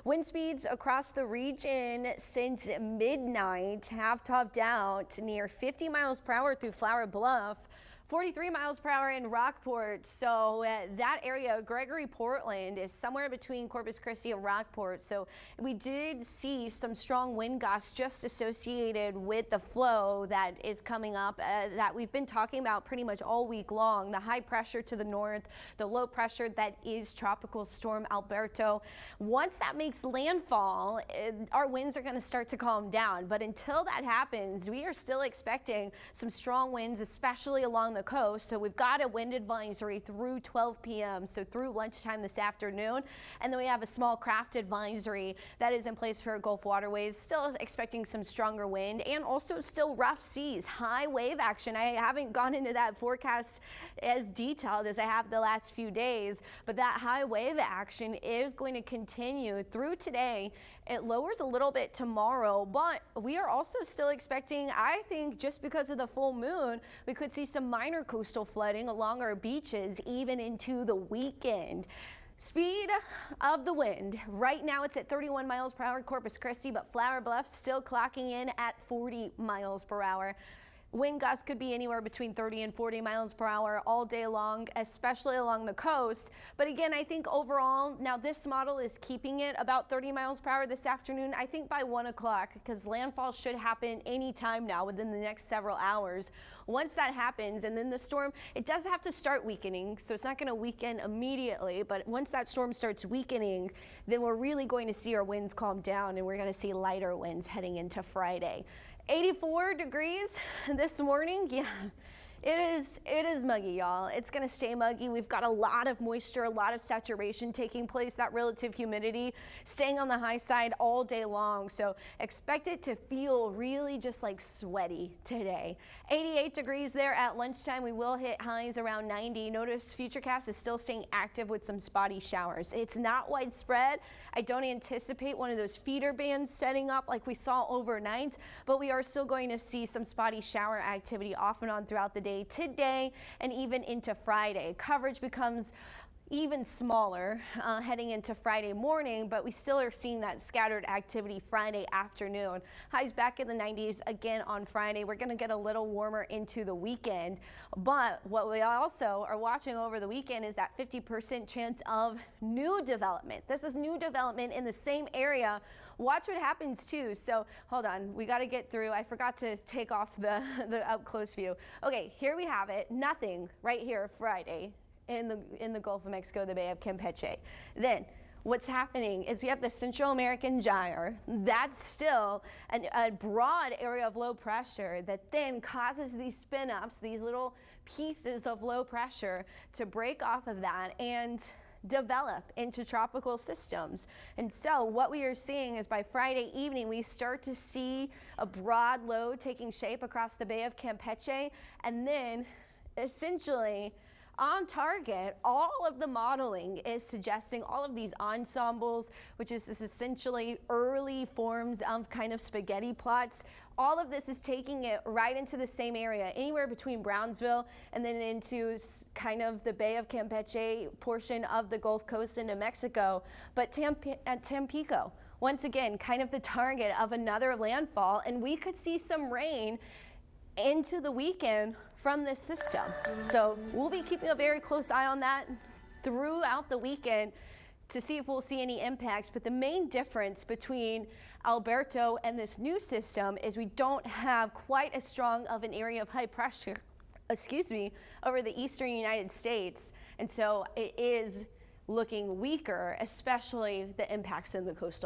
Wind speeds across the region since midnight have topped out near 50 miles per hour through Flower Bluff, 43 miles per hour in Rockport. So that area, Gregory Portland, is somewhere between Corpus Christi and Rockport. So we did see some strong wind gusts just associated with the flow that is coming up that we've been talking about pretty much all week long. The high pressure to the north, the low pressure that is Tropical Storm Alberto. Once that makes landfall, our winds are going to start to calm down. But until that happens, we are still expecting some strong winds, especially along the coast. So we've got a wind advisory through 12 p.m. so through lunchtime this afternoon, and then we have a small craft advisory that is in place for Gulf waterways. Still expecting some stronger wind and also still rough seas, high wave action. I haven't gone into that forecast as detailed as I have the last few days, but that high wave action is going to continue through today. It lowers a little bit tomorrow, but we are also still expecting, I think, just because of the full moon, we could see some minor coastal flooding along our beaches even into the weekend. Speed of the wind right now, it's at 31 miles per hour Corpus Christi, but Flower Bluff still clocking in at 40 miles per hour. Wind gusts could be anywhere between 30 and 40 miles per hour all day long, especially along the coast. But again, I think overall, now this model is keeping it about 30 miles per hour this afternoon. I think by 1 o'clock, because landfall should happen any time now within the next several hours. Once that happens, and then the storm, it does have to start weakening, so it's not going to weaken immediately. But once that storm starts weakening, then we're really going to see our winds calm down, and we're going to see lighter winds heading into Friday. 84 degrees this morning. Yeah, it is muggy, y'all. It's going to stay muggy. We've got a lot of moisture, a lot of saturation taking place, that relative humidity staying on the high side all day long. So expect it to feel really just like sweaty today. 88 degrees there at lunchtime. We will hit highs around 90. Notice Futurecast is still staying active with some spotty showers. It's not widespread. I don't anticipate one of those feeder bands setting up like we saw overnight, but we are still going to see some spotty shower activity off and on throughout the day today and even into Friday. Coverage becomes even smaller heading into Friday morning, but we still are seeing that scattered activity Friday afternoon. Highs back in the 90s again on Friday. We're going to get a little warmer into the weekend, but what we also are watching over the weekend is that 50% chance of new development. This is new development in the same area. Watch what happens too. So hold on, we got to get through. I forgot to take off the up close view. Okay, here we have it. Nothing right here Friday in the Gulf of Mexico, the Bay of Campeche. Then what's happening is we have the Central American gyre. That's still a broad area of low pressure that then causes these spin ups, these little pieces of low pressure to break off of that and develop into tropical systems. And so what we are seeing is by Friday evening, we start to see a broad low taking shape across the Bay of Campeche, and then essentially on target, all of the modeling is suggesting all of these ensembles, which is essentially early forms of kind of spaghetti plots. All of this is taking it right into the same area, anywhere between Brownsville and then into kind of the Bay of Campeche portion of the Gulf Coast into Mexico. But at Tampico, once again, kind of the target of another landfall, and we could see some rain into the weekend from this system. So we'll be keeping a very close eye on that throughout the weekend to see if we'll see any impacts. But the main difference between Alberto and this new system is we don't have quite as strong of an area of high pressure, over the eastern United States. And so it is looking weaker, especially the impacts in the coastal